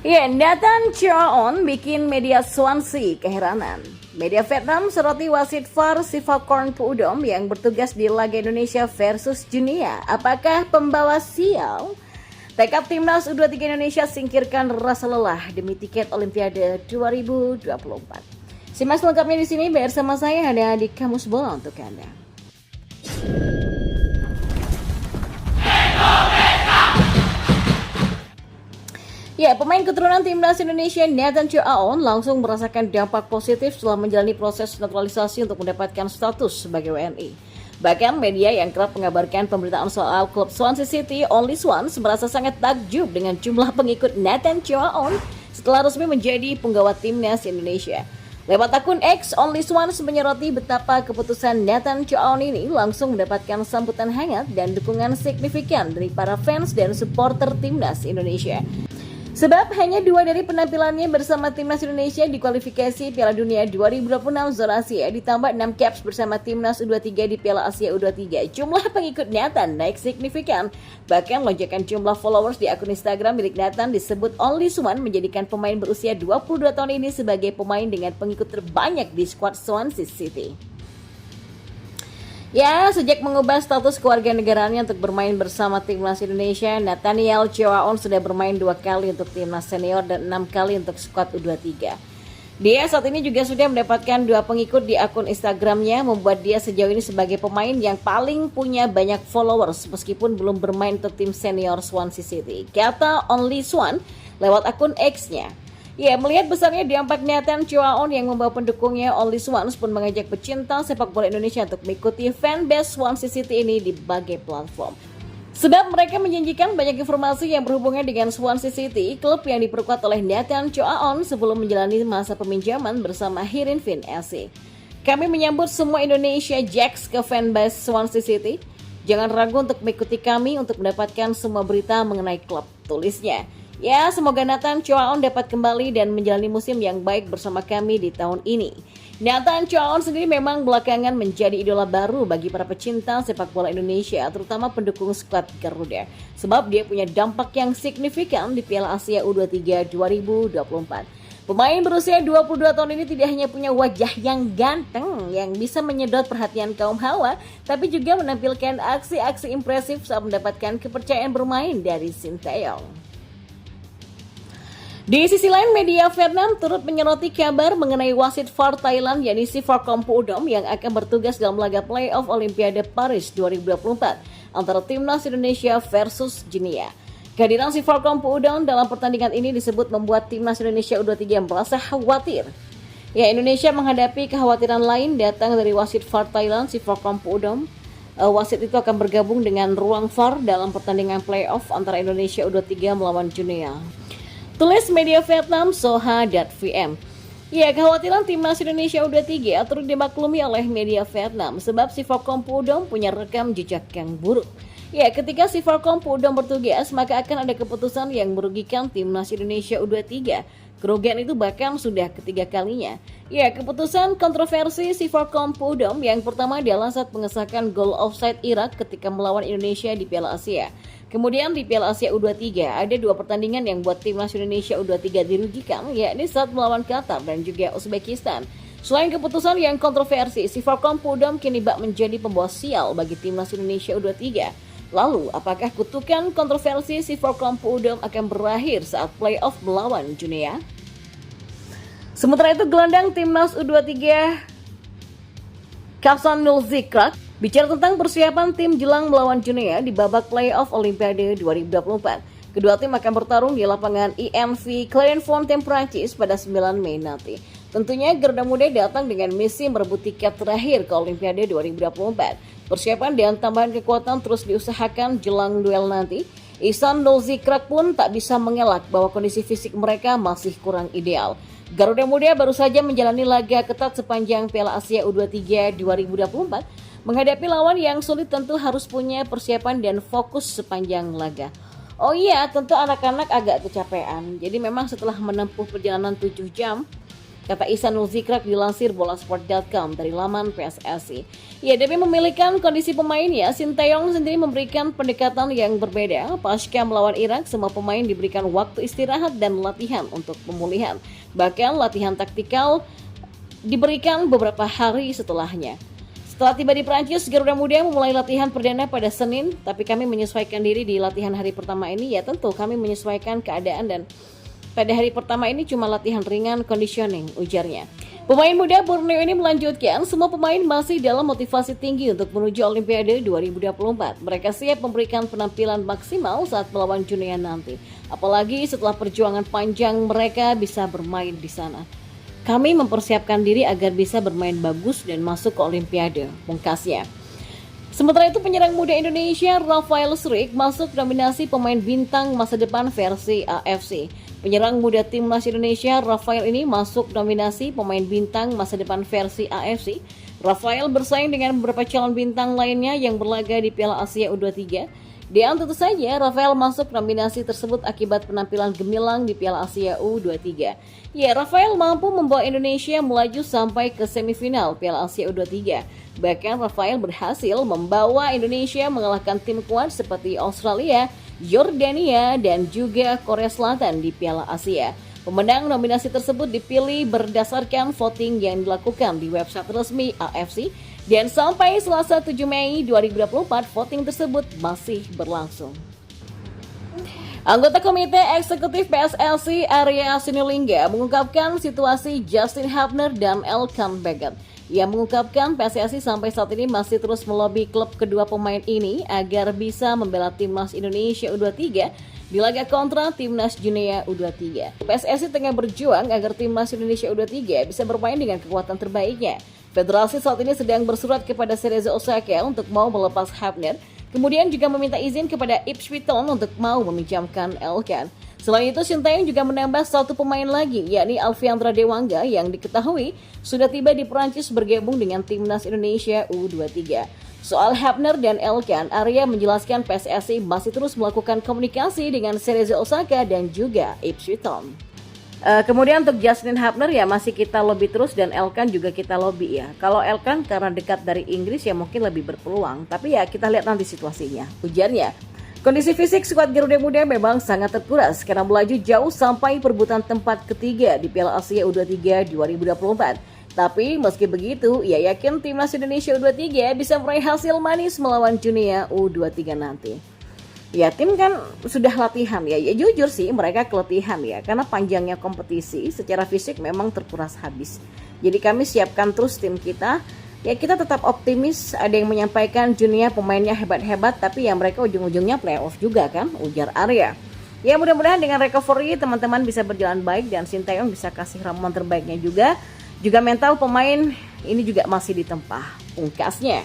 Ya, Nathan Chaon bikin media Swansea keheranan. Media Vietnam soroti wasit VAR Sivakorn Puudom yang bertugas di laga Indonesia versus Guinea. Apakah pembawa sial? Tekad timnas U23 Indonesia singkirkan rasa lelah demi tiket Olimpiade 2024. Simak selengkapnya di sini bersama saya ada di Kamus Bola untuk Anda. Ya, pemain keturunan timnas Indonesia Nathan Chaon langsung merasakan dampak positif setelah menjalani proses naturalisasi untuk mendapatkan status sebagai WNI. Bahkan media yang kerap mengabarkan pemberitaan soal klub Swansea City Only Swans merasa sangat takjub dengan jumlah pengikut Nathan Chaon setelah resmi menjadi penggawa timnas Indonesia. Lewat akun X, Only Swans menyoroti betapa keputusan Nathan Chaon ini langsung mendapatkan sambutan hangat dan dukungan signifikan dari para fans dan supporter timnas Indonesia. Sebab hanya 2 dari penampilannya bersama timnas Indonesia di kualifikasi Piala Dunia 2026 zona Asia ditambah 6 caps bersama timnas U23 di Piala Asia U23. Jumlah pengikut Nathan naik signifikan. Bahkan lonjakan jumlah followers di akun Instagram milik Nathan disebut Only Swan menjadikan pemain berusia 22 tahun ini sebagai pemain dengan pengikut terbanyak di skuad Swansea City. Ya, sejak mengubah status kewarganegaraannya untuk bermain bersama timnas Indonesia, Nathaniel Chaon sudah bermain 2 kali untuk timnas senior dan 6 kali untuk skuad U23. Dia saat ini juga sudah mendapatkan 2 pengikut di akun Instagramnya, membuat dia sejauh ini sebagai pemain yang paling punya banyak followers meskipun belum bermain untuk tim senior Swansea City. Kata Only Swan lewat akun X-nya. Ya, melihat besarnya dampak Nathan Chaon yang membawa pendukungnya Only Swans pun mengajak pecinta sepak bola Indonesia untuk mengikuti fanbase Swansea City ini di berbagai platform. Sebab mereka menjanjikan banyak informasi yang berhubungan dengan Swansea City, klub yang diperkuat oleh Nathan Chaon sebelum menjalani masa peminjaman bersama Heerenveen SC. Kami menyambut semua Indonesia Jacks ke fanbase Swansea City. Jangan ragu untuk mengikuti kami untuk mendapatkan semua berita mengenai klub, tulisnya. Ya, semoga Nathan Chaon dapat kembali dan menjalani musim yang baik bersama kami di tahun ini. Nathan Chaon sendiri memang belakangan menjadi idola baru bagi para pecinta sepak bola Indonesia, terutama pendukung skuad Garuda. Sebab dia punya dampak yang signifikan di Piala Asia U23 2024. Pemain berusia 22 tahun ini tidak hanya punya wajah yang ganteng yang bisa menyedot perhatian kaum hawa, tapi juga menampilkan aksi-aksi impresif saat mendapatkan kepercayaan bermain dari Sinteyong. Di sisi lain, media Vietnam turut menyoroti kabar mengenai wasit VAR Thailand yakni Sivakorn Puudom yang akan bertugas dalam laga playoff Olimpiade Paris 2024 antara timnas Indonesia versus Guinea. Kehadiran Sivakorn Puudom dalam pertandingan ini disebut membuat timnas Indonesia U23 merasa khawatir. Ya, Indonesia menghadapi kekhawatiran lain datang dari wasit VAR Thailand Sivakorn Puudom. Wasit itu akan bergabung dengan ruang VAR dalam pertandingan playoff antara Indonesia U23 melawan Guinea. Tulis media Vietnam Soha.vm. Ya, kekhawatiran timnas Indonesia U23 turut dimaklumi oleh media Vietnam sebab Sivakorn Puudom punya rekam jejak yang buruk. Ya, ketika Sivakorn Puudom bertugas, maka akan ada keputusan yang merugikan timnas Indonesia U23. Kerugian itu bahkan sudah ketiga kalinya. Ya, keputusan kontroversi Sivakorn Puudom yang pertama adalah saat mengesahkan gol offside Irak ketika melawan Indonesia di Piala Asia. Kemudian di Piala Asia U23 ada 2 pertandingan yang buat timnas Indonesia U23 dirugikan, yakni saat melawan Qatar dan juga Uzbekistan. Selain keputusan yang kontroversi, Sivakorn Puudom kini bak menjadi pembawa sial bagi timnas Indonesia U23. Lalu, apakah kutukan kontroversi Sivakorn Puudom akan berakhir saat playoff melawan Guinea? Sementara itu, gelandang timnas U23 Kafsan Nulzikrak bicara tentang persiapan tim jelang melawan Guinea di babak playoff Olimpiade 2024. Kedua tim akan bertarung di lapangan IMV Clairefontaine Prancis pada 9 Mei nanti. Tentunya Garuda Muda datang dengan misi merebut tiket terakhir ke Olimpiade 2024. Persiapan dan tambahan kekuatan terus diusahakan jelang duel nanti. Ihsan Nulzikrak pun tak bisa mengelak bahwa kondisi fisik mereka masih kurang ideal. Garuda Muda baru saja menjalani laga ketat sepanjang Piala Asia U23 2024. Menghadapi lawan yang sulit tentu harus punya persiapan dan fokus sepanjang laga. Oh iya, tentu anak-anak agak kecapean. Jadi memang setelah menempuh perjalanan 7 jam, kata Ihsanul Zikrak dilansir bolasport.com dari laman PSSI. Ya, demi memilihkan kondisi pemain ya, Sinteyong sendiri memberikan pendekatan yang berbeda. Pasca melawan Irak, semua pemain diberikan waktu istirahat dan latihan untuk pemulihan. Bahkan latihan taktikal diberikan beberapa hari setelahnya. Setelah tiba di Prancis, Garuda Muda memulai latihan perdana pada Senin, tapi kami menyesuaikan diri di latihan hari pertama ini. Ya tentu kami menyesuaikan keadaan dan pada hari pertama ini cuma latihan ringan conditioning, ujarnya. Pemain muda Borneo ini melanjutkan, semua pemain masih dalam motivasi tinggi untuk menuju Olimpiade 2024. Mereka siap memberikan penampilan maksimal saat melawan dunia nanti. Apalagi setelah perjuangan panjang mereka bisa bermain di sana. Kami mempersiapkan diri agar bisa bermain bagus dan masuk ke Olimpiade, pungkasnya. Sementara itu penyerang muda Indonesia Rafael Struijk masuk nominasi pemain bintang masa depan versi AFC. Penyerang muda timnas Indonesia Rafael ini masuk nominasi pemain bintang masa depan versi AFC. Rafael bersaing dengan beberapa calon bintang lainnya yang berlaga di Piala Asia U23. Dan tentu saja Rafael masuk nominasi tersebut akibat penampilan gemilang di Piala Asia U23. Ya, Rafael mampu membawa Indonesia melaju sampai ke semifinal Piala Asia U23. Bahkan Rafael berhasil membawa Indonesia mengalahkan tim kuat seperti Australia, Yordania, dan juga Korea Selatan di Piala Asia. Pemenang nominasi tersebut dipilih berdasarkan voting yang dilakukan di website resmi AFC. Dan sampai Selasa 7 Mei 2024, voting tersebut masih berlangsung. Anggota Komite Eksekutif PSSI Arya Sinulinga mengungkapkan situasi Justin Hapner dan Elkan Baggett. Ia mengungkapkan PSSI sampai saat ini masih terus melobi klub kedua pemain ini agar bisa membela timnas Indonesia U23 di laga kontra timnas Guinea U23. PSSI tengah berjuang agar timnas Indonesia U23 bisa bermain dengan kekuatan terbaiknya. Federasi saat ini sedang bersurat kepada Cerezo Osaka untuk mau melepas Hapner, kemudian juga meminta izin kepada Ipswich Town untuk mau meminjamkan Elkan. Selain itu, Sinteyong juga menambah satu pemain lagi, yakni Alfiandra Dewangga yang diketahui sudah tiba di Prancis bergabung dengan timnas Indonesia U23. Soal Hapner dan Elkan, Arya menjelaskan PSSI masih terus melakukan komunikasi dengan Cerezo Osaka dan juga Ipswich Town. Kemudian untuk Justin Hapner ya masih kita lobby terus dan Elkan juga kita lobby ya. Kalau Elkan karena dekat dari Inggris ya mungkin lebih berpeluang. Tapi ya kita lihat nanti situasinya. Ujarnya, kondisi fisik skuad Garuda Muda memang sangat terkuras karena melaju jauh sampai perebutan tempat ketiga di Piala Asia U23 2024. Tapi meski begitu, ia yakin timnas Indonesia U23 bisa meraih hasil manis melawan dunia U23 nanti. Ya tim kan sudah latihan ya jujur sih mereka keletihan ya karena panjangnya kompetisi secara fisik memang terkuras habis. Jadi kami siapkan terus tim kita, ya kita tetap optimis. Ada yang menyampaikan dunia pemainnya hebat-hebat tapi ya mereka ujung-ujungnya playoff juga kan, ujar Arya. Ya mudah-mudahan dengan recovery teman-teman bisa berjalan baik dan Sinteyong bisa kasih ramuan terbaiknya juga mental pemain ini juga masih ditempa, pungkasnya.